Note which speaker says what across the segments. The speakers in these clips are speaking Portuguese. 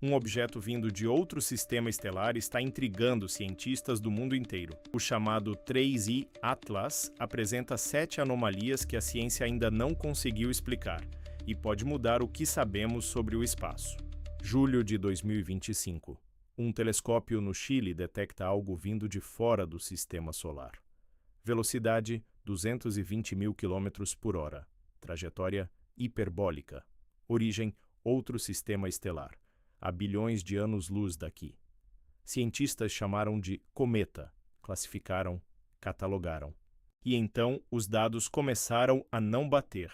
Speaker 1: Um objeto vindo de outro sistema estelar está intrigando cientistas do mundo inteiro. O chamado 3I Atlas apresenta 7 anomalias que a ciência ainda não conseguiu explicar e pode mudar o que sabemos sobre o espaço. Julho de 2025. Um telescópio no Chile detecta algo vindo de fora do sistema solar. Velocidade 220.000 km/h. Trajetória hiperbólica. Origem outro sistema estelar, a bilhões de anos-luz daqui. Cientistas chamaram de cometa, classificaram, catalogaram. E então os dados começaram a não bater.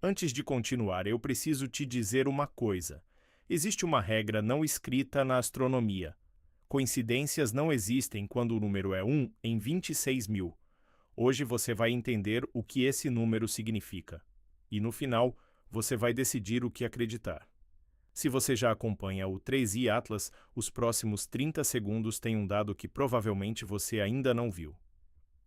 Speaker 1: Antes de continuar, eu preciso te dizer uma coisa. Existe uma regra não escrita na astronomia. Coincidências não existem quando o número é 1 em 26.000. Hoje você vai entender o que esse número significa. E no final, você vai decidir o que acreditar. Se você já acompanha o 3I Atlas, os próximos 30 segundos têm um dado que provavelmente você ainda não viu.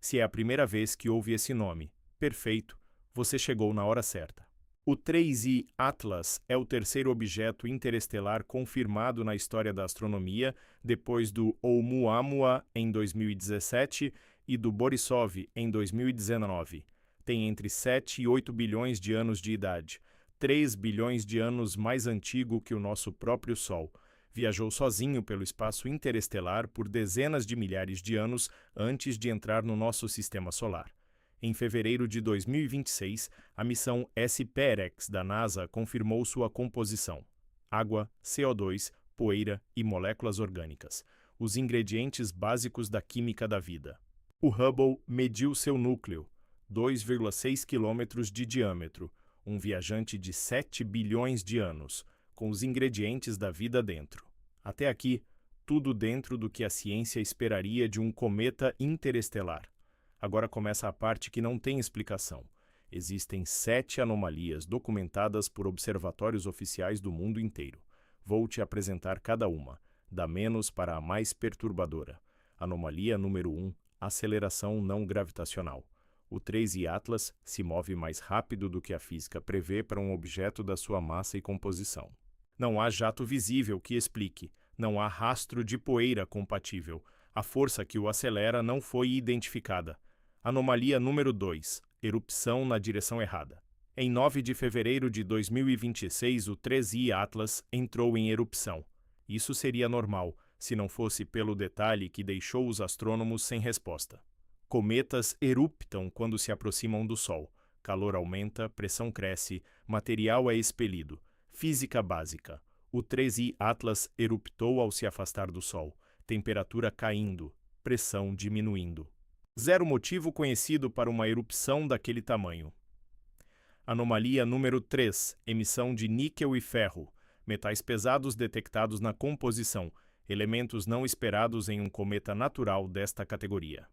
Speaker 1: Se é a primeira vez que ouve esse nome, perfeito, você chegou na hora certa. O 3I Atlas é o terceiro objeto interestelar confirmado na história da astronomia, depois do Oumuamua em 2017 e do Borisov em 2019. Tem entre 7 e 8 bilhões de anos de idade, 3 bilhões de anos mais antigo que o nosso próprio Sol. Viajou sozinho pelo espaço interestelar por dezenas de milhares de anos antes de entrar no nosso sistema solar. Em fevereiro de 2026, a missão SPEREX da NASA confirmou sua composição: água, CO2, poeira e moléculas orgânicas, os ingredientes básicos da química da vida. O Hubble mediu seu núcleo, 2,6 quilômetros de diâmetro, um viajante de 7 bilhões de anos, com os ingredientes da vida dentro. Até aqui, tudo dentro do que a ciência esperaria de um cometa interestelar. Agora começa a parte que não tem explicação. Existem 7 anomalias documentadas por observatórios oficiais do mundo inteiro. Vou te apresentar cada uma, da menos para a mais perturbadora. Anomalia número 1, aceleração não gravitacional. O 3I Atlas se move mais rápido do que a física prevê para um objeto da sua massa e composição. Não há jato visível que explique, não há rastro de poeira compatível. A força que o acelera não foi identificada. Anomalia número 2, erupção na direção errada. Em 9 de fevereiro de 2026, o 3I Atlas entrou em erupção. Isso seria normal, se não fosse pelo detalhe que deixou os astrônomos sem resposta. Cometas eruptam quando se aproximam do Sol. Calor aumenta, pressão cresce, material é expelido. Física básica. O 3I Atlas eruptou ao se afastar do Sol. Temperatura caindo, pressão diminuindo. Zero motivo conhecido para uma erupção daquele tamanho. Anomalia número 3, emissão de níquel e ferro, metais pesados detectados na composição, elementos não esperados em um cometa natural desta categoria.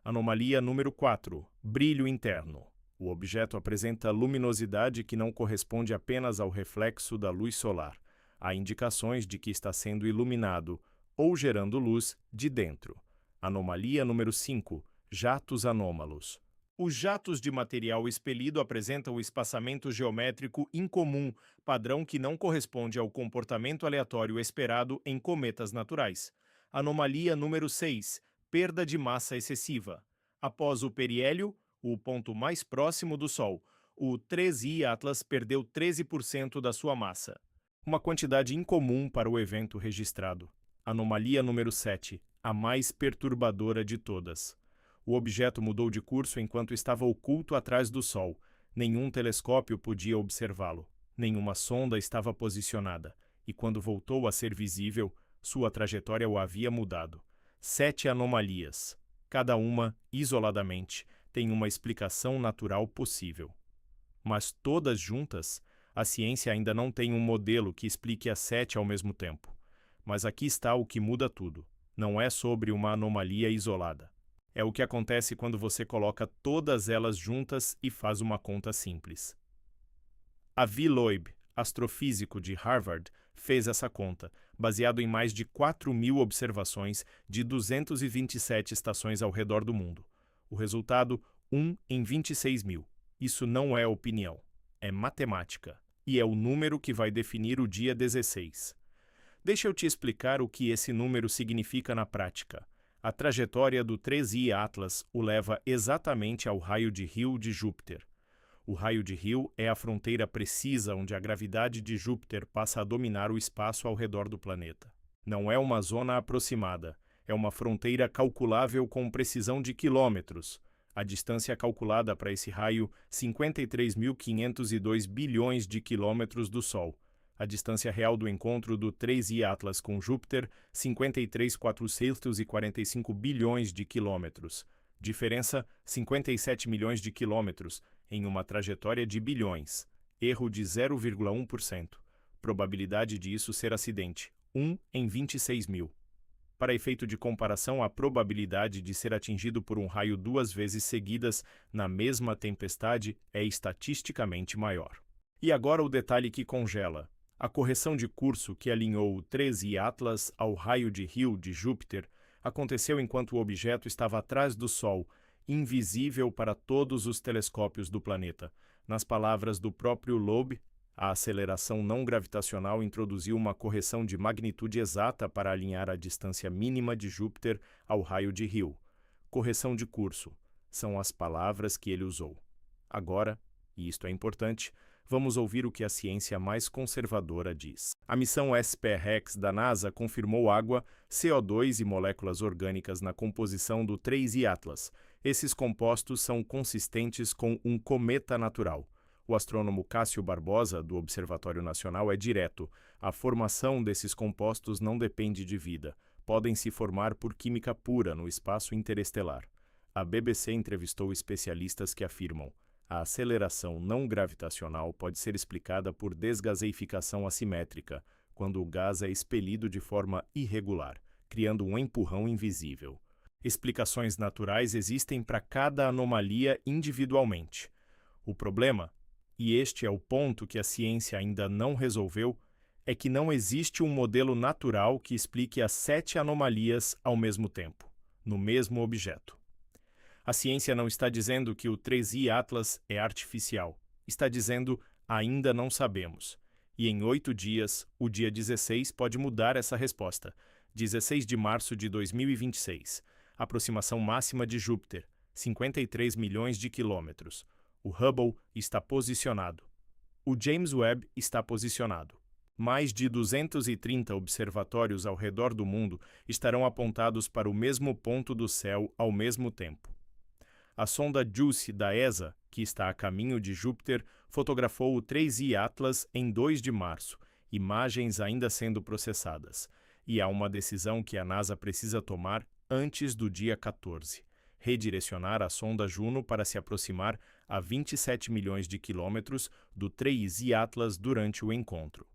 Speaker 1: Anomalia número 4, brilho interno. O objeto apresenta luminosidade que não corresponde apenas ao reflexo da luz solar. Há indicações de que está sendo iluminado ou gerando luz de dentro. Anomalia número 5, jatos anômalos. Os jatos de material expelido apresentam o espaçamento geométrico incomum, padrão que não corresponde ao comportamento aleatório esperado em cometas naturais. Anomalia número 6, perda de massa excessiva. Após o periélio, o ponto mais próximo do Sol, o 3I Atlas perdeu 13% da sua massa. Uma quantidade incomum para o evento registrado. Anomalia número 7, a mais perturbadora de todas. O objeto mudou de curso enquanto estava oculto atrás do Sol. Nenhum telescópio podia observá-lo. Nenhuma sonda estava posicionada. E quando voltou a ser visível, sua trajetória o havia mudado. 7 anomalias. Cada uma, isoladamente, tem uma explicação natural possível. Mas todas juntas, a ciência ainda não tem um modelo que explique as 7 ao mesmo tempo. Mas aqui está o que muda tudo. Não é sobre uma anomalia isolada. É o que acontece quando você coloca todas elas juntas e faz uma conta simples. Avi Loeb, astrofísico de Harvard, fez essa conta, baseado em mais de 4.000 observações de 227 estações ao redor do mundo. O resultado, 1 em 26.000. Isso não é opinião, é matemática. E é o número que vai definir o dia 16. Deixa eu te explicar o que esse número significa na prática. A trajetória do 3I Atlas o leva exatamente ao raio de Hill de Júpiter. O raio de Hill é a fronteira precisa onde a gravidade de Júpiter passa a dominar o espaço ao redor do planeta. Não é uma zona aproximada, é uma fronteira calculável com precisão de quilômetros. A distância calculada para esse raio, 53.502 bilhões de quilômetros do Sol. A distância real do encontro do 3I Atlas com Júpiter, 53.445 bilhões de quilômetros. Diferença, 57 milhões de quilômetros, em uma trajetória de bilhões. Erro de 0,1%. Probabilidade de isso ser acidente, 1 em 26 mil. Para efeito de comparação, a probabilidade de ser atingido por um raio 2 vezes seguidas na mesma tempestade é estatisticamente maior. E agora o detalhe que congela. A correção de curso que alinhou o 3I Atlas ao raio de Hill de Júpiter aconteceu enquanto o objeto estava atrás do Sol, invisível para todos os telescópios do planeta. Nas palavras do próprio Loeb, a aceleração não gravitacional introduziu uma correção de magnitude exata para alinhar a distância mínima de Júpiter ao raio de Hill. Correção de curso são as palavras que ele usou. Agora, e isto é importante, vamos ouvir o que a ciência mais conservadora diz. A missão SPR-Rex da NASA confirmou água, CO2 e moléculas orgânicas na composição do 3I Atlas. Esses compostos são consistentes com um cometa natural. O astrônomo Cássio Barbosa, do Observatório Nacional, é direto. A formação desses compostos não depende de vida. Podem se formar por química pura no espaço interestelar. A BBC entrevistou especialistas que afirmam: a aceleração não gravitacional pode ser explicada por desgaseificação assimétrica, quando o gás é expelido de forma irregular, criando um empurrão invisível. Explicações naturais existem para cada anomalia individualmente. O problema, e este é o ponto que a ciência ainda não resolveu, é que não existe um modelo natural que explique as 7 anomalias ao mesmo tempo, no mesmo objeto. A ciência não está dizendo que o 3I Atlas é artificial. Está dizendo, ainda não sabemos. E em 8 dias, o dia 16 pode mudar essa resposta. 16 de março de 2026. Aproximação máxima de Júpiter, 53 milhões de quilômetros. O Hubble está posicionado. O James Webb está posicionado. Mais de 230 observatórios ao redor do mundo estarão apontados para o mesmo ponto do céu ao mesmo tempo. A sonda JUICE da ESA, que está a caminho de Júpiter, fotografou o 3I Atlas em 2 de março, imagens ainda sendo processadas. E há uma decisão que a NASA precisa tomar antes do dia 14. Redirecionar a sonda Juno para se aproximar a 27 milhões de quilômetros do 3I Atlas durante o encontro.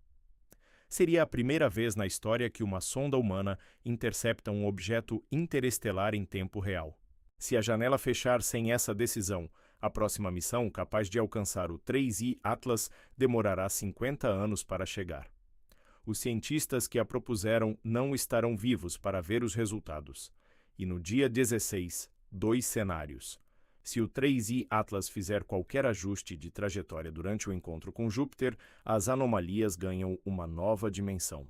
Speaker 1: Seria a primeira vez na história que uma sonda humana intercepta um objeto interestelar em tempo real. Se a janela fechar sem essa decisão, a próxima missão, capaz de alcançar o 3I Atlas, demorará 50 anos para chegar. Os cientistas que a propuseram não estarão vivos para ver os resultados. E no dia 16, 2 cenários. Se o 3I Atlas fizer qualquer ajuste de trajetória durante o encontro com Júpiter, as anomalias ganham uma nova dimensão.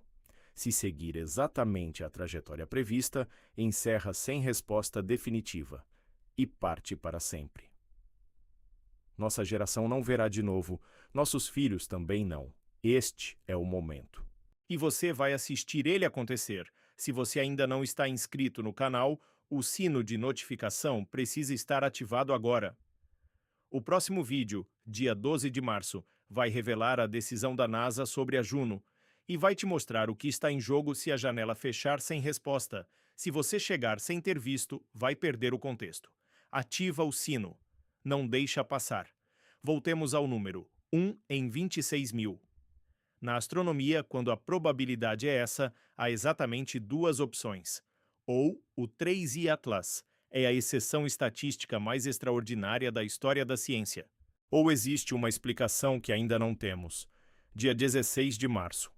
Speaker 1: Se seguir exatamente a trajetória prevista, encerra sem resposta definitiva e parte para sempre. Nossa geração não verá de novo, nossos filhos também não. Este é o momento. E você vai assistir ele acontecer. Se você ainda não está inscrito no canal, o sino de notificação precisa estar ativado agora. O próximo vídeo, dia 12 de março, vai revelar a decisão da NASA sobre a Juno e vai te mostrar o que está em jogo se a janela fechar sem resposta. Se você chegar sem ter visto, vai perder o contexto. Ativa o sino. Não deixa passar. Voltemos ao número 1 em 26 mil. Na astronomia, quando a probabilidade é essa, há exatamente 2 opções. Ou o 3I Atlas é a exceção estatística mais extraordinária da história da ciência. Ou existe uma explicação que ainda não temos. Dia 16 de março.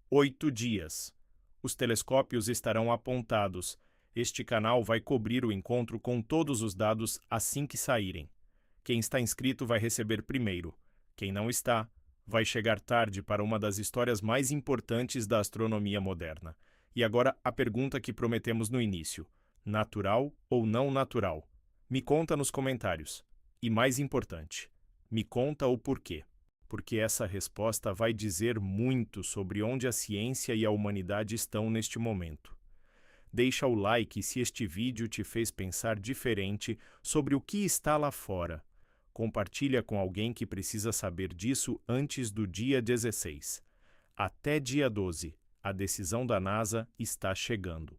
Speaker 1: 8 dias. Os telescópios estarão apontados. Este canal vai cobrir o encontro com todos os dados assim que saírem. Quem está inscrito vai receber primeiro. Quem não está, Vai chegar tarde para uma das histórias mais importantes da astronomia moderna. E agora a pergunta que prometemos no início: natural ou não natural? Me conta nos comentários. E mais importante, me conta o porquê. Porque essa resposta vai dizer muito sobre onde a ciência e a humanidade estão neste momento. Deixa o like se este vídeo te fez pensar diferente sobre o que está lá fora. Compartilha com alguém que precisa saber disso antes do dia 16. Até dia 12, a decisão da NASA está chegando.